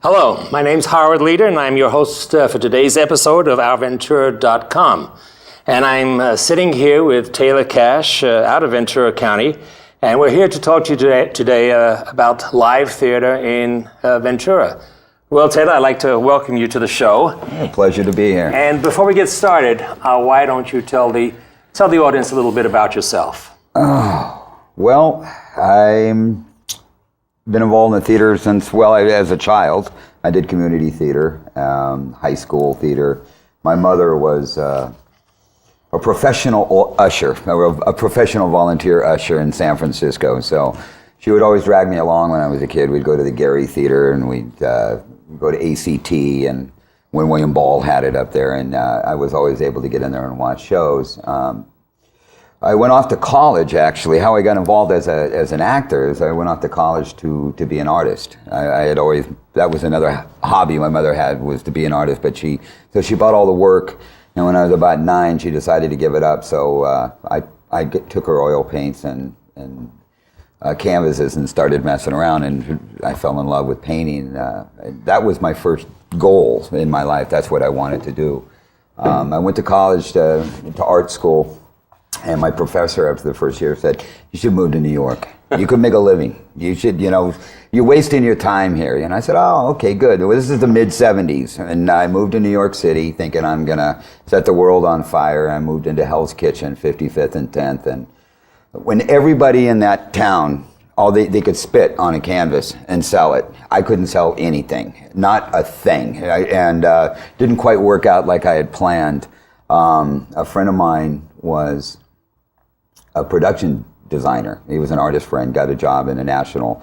Hello, my name's Howard Leader, and I'm your host for today's episode of OurVentura.com. And I'm sitting here with Taylor Kasch out of Ventura County, and we're here to talk to you today about live theater in Ventura. Well, Taylor, I'd like to welcome you to the show. Pleasure to be here. And before we get started, why don't you tell the audience a little bit about yourself? Well, I'm been involved in the theater since, as a child. I did community theater, high school theater. My mother was a professional usher, a professional volunteer usher in San Francisco. So she would always drag me along when I was a kid. We'd go to the Gary Theater and we'd go to ACT and when William Ball had it up there. And I was always able to get in there and watch shows. I went off to college, actually. How I got involved as an actor is I went off to college to be an artist. I had always, that was another hobby my mother had, was to be an artist, but she bought all the work, and when I was about 9, she decided to give it up, so I took her oil paints and canvases and started messing around, and I fell in love with painting. That was my first goal in my life. That's what I wanted to do. I went to college, to art school, and my professor after the first year said, "You should move to New York. You could make a living. You should, you're wasting your time here." And I said, "Oh, okay, good." Well, this is the mid-'70s, and I moved to New York City thinking I'm gonna set the world on fire. I moved into Hell's Kitchen, 55th and 10th, and when everybody in that town, they could spit on a canvas and sell it, I couldn't sell anything, not a thing, and didn't quite work out like I had planned. A friend of mine was a production designer. He was an artist friend, got a job in a national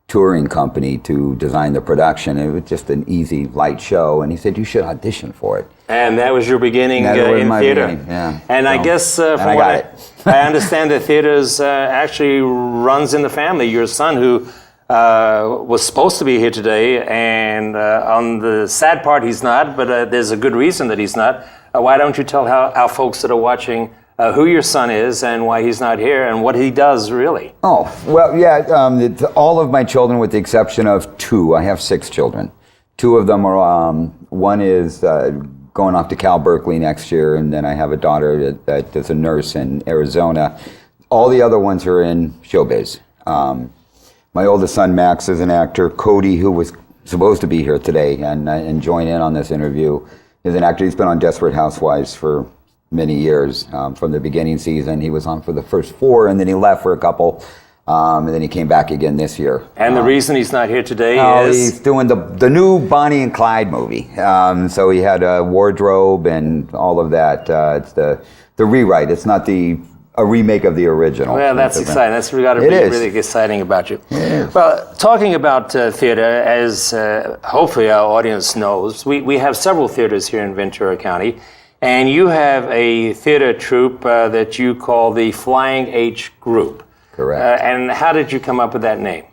touring company to design the production. It was just an easy, light show, and he said, "You should audition for it." And that was your beginning in theater. Beginning, yeah. And I guess from what I understand, that theater's actually runs in the family. Your son, who was supposed to be here today, and on the sad part, he's not, but there's a good reason that he's not. Why don't you tell our folks that are watching who your son is and why he's not here and what he does really? Oh, well, yeah, all of my children with the exception of 2. I have 6 children. 2 of them are, one is going off to Cal Berkeley next year, and then I have a daughter that is a nurse in Arizona. All the other ones are in showbiz. My oldest son, Max, is an actor. Cody, who was supposed to be here today and join in on this interview, is an actor. He's been on Desperate Housewives for many years. From the beginning season, he was on for the first 4, and then he left for a couple, and then he came back again this year. And the reason he's not here today is? He's doing the new Bonnie and Clyde movie. So he had a wardrobe and all of that. It's the rewrite. It's not a remake of the original. Well, that's exciting. That's got to be really exciting about you. Well, talking about theater, as hopefully our audience knows, we have several theaters here in Ventura County, and you have a theater troupe that you call the Flying H Group. Correct. And how did you come up with that name?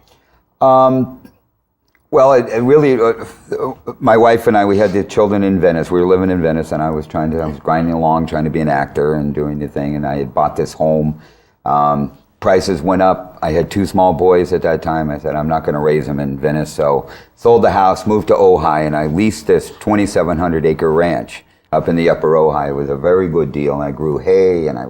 Well, it really, my wife and I, we had the children in Venice. We were living in Venice, and I was grinding along, trying to be an actor and doing the thing, and I had bought this home. Prices went up. I had 2 small boys at that time. I said, I'm not going to raise them in Venice, so sold the house, moved to Ojai, and I leased this 2,700-acre ranch up in the upper Ojai. It was a very good deal, and I grew hay, and I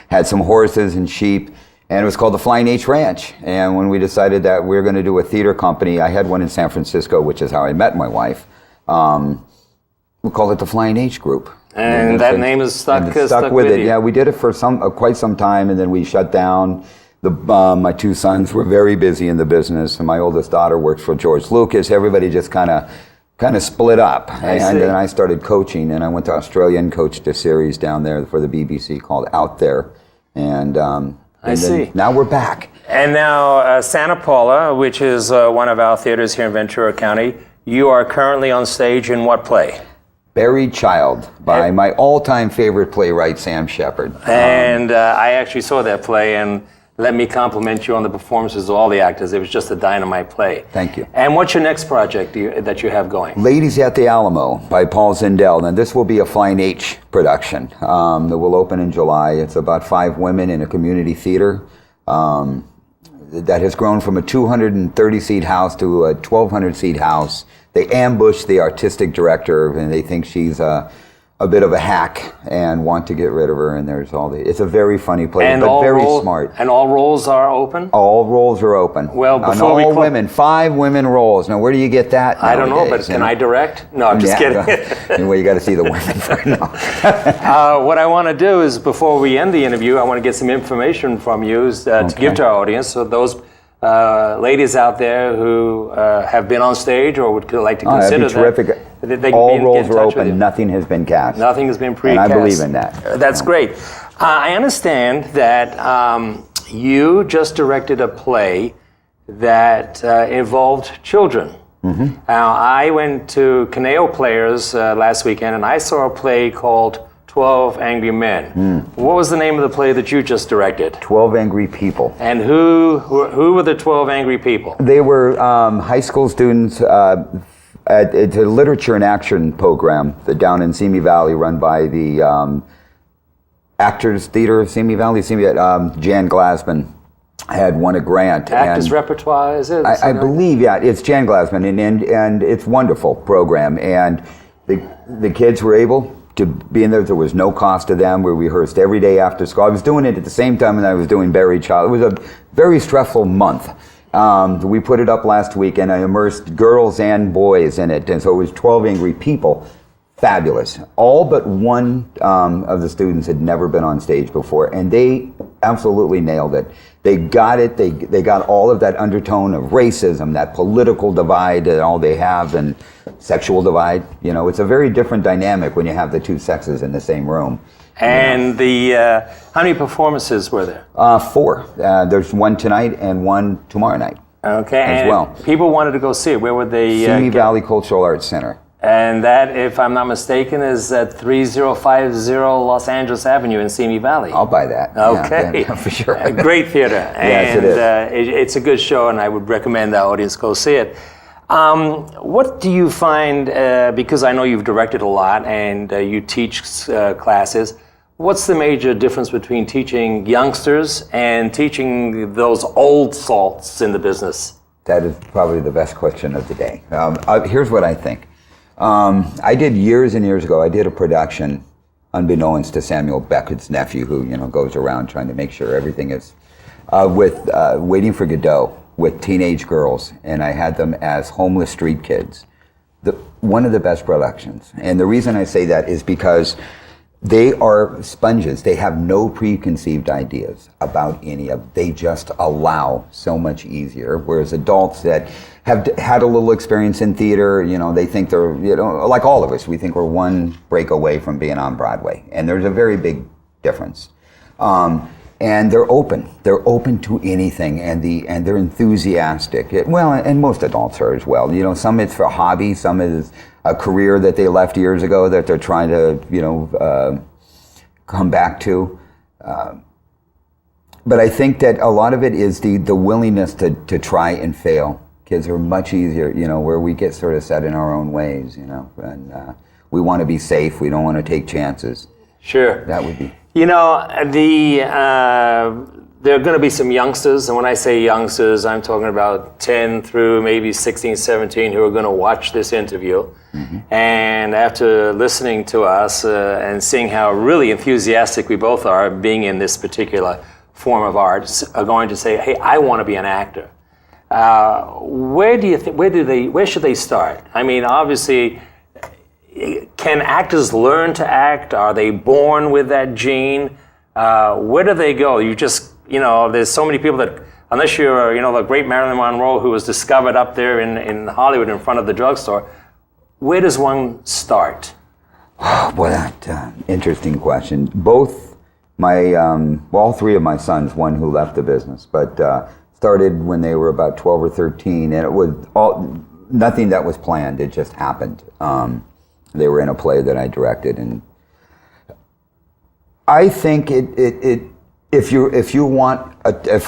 had some horses and sheep. And it was called the Flying H Ranch. And when we decided that we were going to do a theater company, I had one in San Francisco, which is how I met my wife. We called it the Flying H Group. And that name is stuck with it. Yeah, we did it for quite some time, and then we shut down. My 2 sons were very busy in the business, and my oldest daughter works for George Lucas. Everybody just kind of split up. And then I started coaching, and I went to Australia and coached a series down there for the BBC called Out There. And I see. Now we're back. And now Santa Paula, which is one of our theaters here in Ventura County, you are currently on stage in what play? Buried Child by my all-time favorite playwright, Sam Shepard. And I actually saw that play, and let me compliment you on the performances of all the actors. It was just a dynamite play. Thank you. And what's your next project that you have going? Ladies at the Alamo by Paul Zindel. Now this will be a Flying H production that will open in July. It's about 5 women in a community theater that has grown from a 230-seat house to a 1,200-seat house they ambush the artistic director, and they think she's a bit of a hack and want to get rid of her. And there's it's a very funny play, and but very smart. And all roles are open? All roles are open. Well, before all women, 5 women roles. Now, where do you get that nowadays? I don't know, but can I direct? No, I'm just kidding. Anyway, you got to see the women first. No. What I want to do is, before we end the interview, I want to get some information from you to give to our audience. So those ladies out there who have been on stage or would like to consider that'd be terrific. They all roles are open. Nothing has been cast. Nothing has been pre-cast. And I believe in that. That's great. I understand that you just directed a play that involved children. Mm-hmm. Now, I went to Caneo Players last weekend, and I saw a play called 12 Angry Men. What was the name of the play that you just directed? 12 Angry People. And who were the 12 Angry People? They were high school students. It's a literature and action program down in Simi Valley, run by the Actors Theater of Simi Valley. Jan Glassman had won a grant. Actors Repertoire, is it? I believe, yeah, it's Jan Glassman, and it's a wonderful program. And the kids were able to be in there. There was no cost to them. We rehearsed every day after school. I was doing it at the same time that I was doing Buried Child. It was a very stressful month. We put it up last week, and I immersed girls and boys in it, and so it was 12 Angry People. Fabulous. All but one of the students had never been on stage before, and they absolutely nailed it. They got it. They got all of that undertone of racism, that political divide that all they have, and sexual divide. You know, it's a very different dynamic when you have the two sexes in the same room. And how many performances were there? 4. There's one tonight and one tomorrow night. Okay. As and well. People wanted to go see it. Where would they? Simi Valley Cultural Arts Center. And that, if I'm not mistaken, is at 3050 Los Angeles Avenue in Simi Valley. I'll buy that. Okay. Yeah, for sure. A great theater. Yes, it is. It's a good show, and I would recommend the audience go see it. What do you find, because I know you've directed a lot and you teach classes, what's the major difference between teaching youngsters and teaching those old salts in the business? That is probably the best question of the day. Here's what I think. I did years and years ago, I did a production unbeknownst to Samuel Beckett's nephew, who goes around trying to make sure everything is with Waiting for Godot with teenage girls, and I had them as homeless street kids. One of the best productions. And the reason I say that is because they are sponges. They have no preconceived ideas about any of it. They just allow so much easier. Whereas adults that have had a little experience in theater, they think they're, like all of us, we think we're one break away from being on Broadway. And there's a very big difference. And they're open. They're open to anything, and they're enthusiastic. And most adults are as well. Some it's for a hobby, some is a career that they left years ago that they're trying to, come back to. But I think that a lot of it is the willingness to try and fail. Kids are much easier, where we get sort of set in our own ways, and we want to be safe. We don't want to take chances. Sure. That would be. There are going to be some youngsters, and when I say youngsters, I'm talking about 10 through maybe 16, 17 who are going to watch this interview. Mm-hmm. And after listening to us and seeing how really enthusiastic we both are being in this particular form of art, are going to say, hey, I want to be an actor. Where do you think? Where should they start? I mean, obviously, can actors learn to act? Are they born with that gene? Where do they go? You just, there's so many people that, unless you're, the great Marilyn Monroe who was discovered up there in Hollywood in front of the drugstore, where does one start? Boy, that interesting question. Both all 3 of my sons, one who left the business, but started when they were about 12 or 13, and it was nothing that was planned. It just happened. They were in a play that I directed, and I think if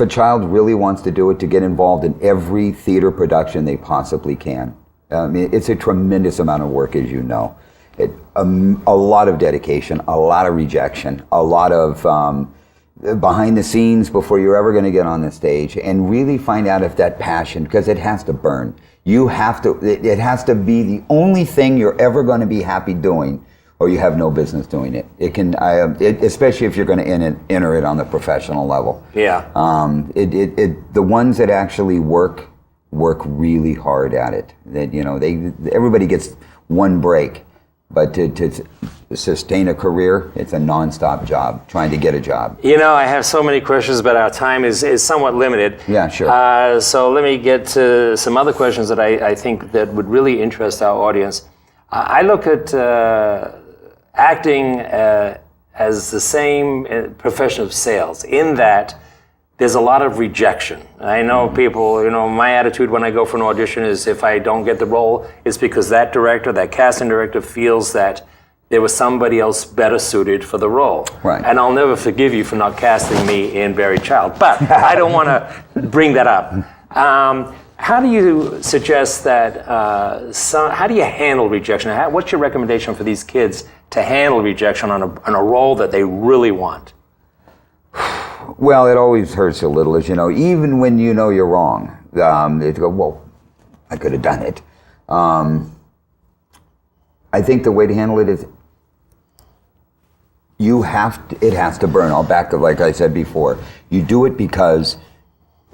a child really wants to do it, to get involved in every theater production they possibly can. I mean, it's a tremendous amount of work, as you know. A lot of dedication, a lot of rejection, a lot of behind the scenes before you're ever going to get on the stage, and really find out if that passion, because it has to burn. You have to, it has to be the only thing you're ever going to be happy doing, or you have no business doing it. It can, especially if you're going to enter it on the professional level. Yeah. The ones that actually work really hard at it. That, you know, everybody gets one break, but to sustain a career, it's a nonstop job, trying to get a job. You know, I have so many questions, but our time is somewhat limited. Yeah, sure. So let me get to some other questions that I think that would really interest our audience. I look at acting as the same profession of sales, in that there's a lot of rejection. I know people, you know, my attitude when I go for an audition is if I don't get the role, it's because that director, that casting director feels that there was somebody else better suited for the role. Right. And I'll never forgive you for not casting me in Buried Child. But I don't want to bring that up. How do you suggest that, how do you handle rejection? What's your recommendation for these kids to handle rejection on a role that they really want? Well, it always hurts a little, as you know, even when you know you're wrong. They go, well, I could have done it. I think the way to handle it is it has to burn. I'll back up, like I said before. You do it because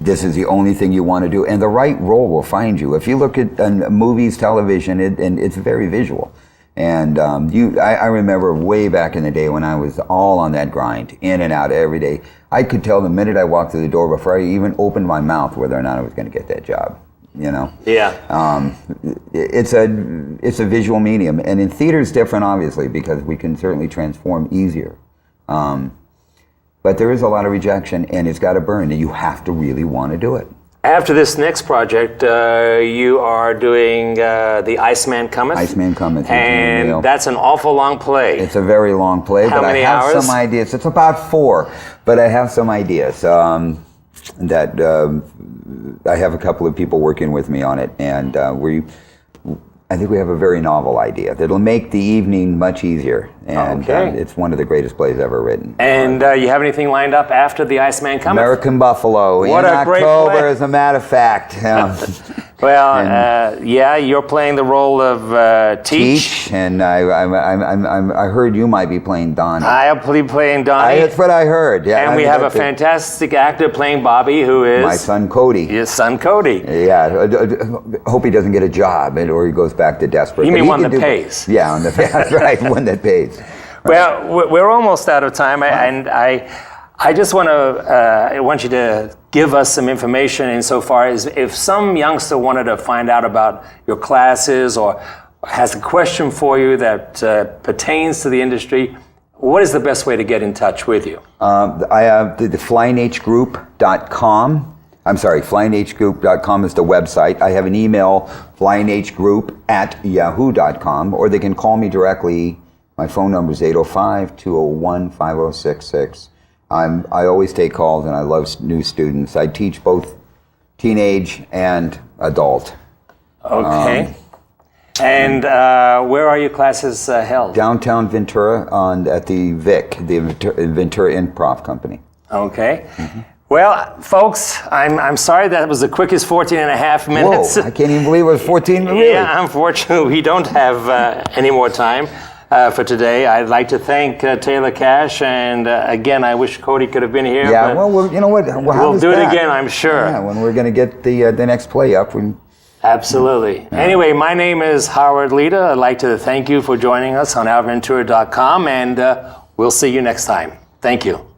this is the only thing you want to do, and the right role will find you. If you look at movies, television, and it's very visual. And I remember way back in the day when I was all on that grind, in and out every day. I could tell the minute I walked through the door before I even opened my mouth whether or not I was going to get that job. You know. Yeah. It's a visual medium, and in theater it's different, obviously, because we can certainly transform easier. But there is a lot of rejection, and it's got to burn, and you have to really want to do it. After this next project, you are doing The Iceman Cometh. Iceman Cometh. And that's an awful long play. It's a very long play, How but many I have hours? some ideas. It's about 4, but I have some ideas that I have a couple of people working with me on it, and I think we have a very novel idea that'll make the evening much easier, and it's one of the greatest plays ever written. And you have anything lined up after The Iceman Cometh? American Buffalo What in a great October, play. as a matter of fact. Well, yeah, you're playing the role of Teach. And I heard you might be playing Donnie. I'll be playing Donnie. That's what I heard. Yeah, and we have a fantastic actor playing Bobby, who is my son Cody. His son Cody. Yeah, hope he doesn't get a job or he goes back to desperate. You But mean he one can that pays? Yeah, that's right, one that pays. Well, we're almost out of time, and I just want you to give us some information insofar as if some youngster wanted to find out about your classes or has a question for you that pertains to the industry, what is the best way to get in touch with you? I have the flyinghgroup.com. I'm sorry, flyinghgroup.com is the website. I have an email, flyinghgroup@yahoo.com, or they can call me directly. My phone number is 805-201-5066. I always take calls, and I love new students. I teach both teenage and adult. Okay. And where are your classes held? Downtown Ventura at the VIC, the Ventura Improv Company. Okay. Mm-hmm. Well, folks, I'm sorry that was the quickest 14 and a half minutes. Whoa, I can't even believe it was 14 really. Yeah, unfortunately, we don't have any more time for today. I'd like to thank Taylor Kasch, and again, I wish Cody could have been here. Yeah, well, you know what? We'll do it again, I'm sure. Yeah, when we're going to get the next play up. Absolutely. Yeah. Anyway, my name is Howard Lita. I'd like to thank you for joining us on OurVentura.com, and we'll see you next time. Thank you.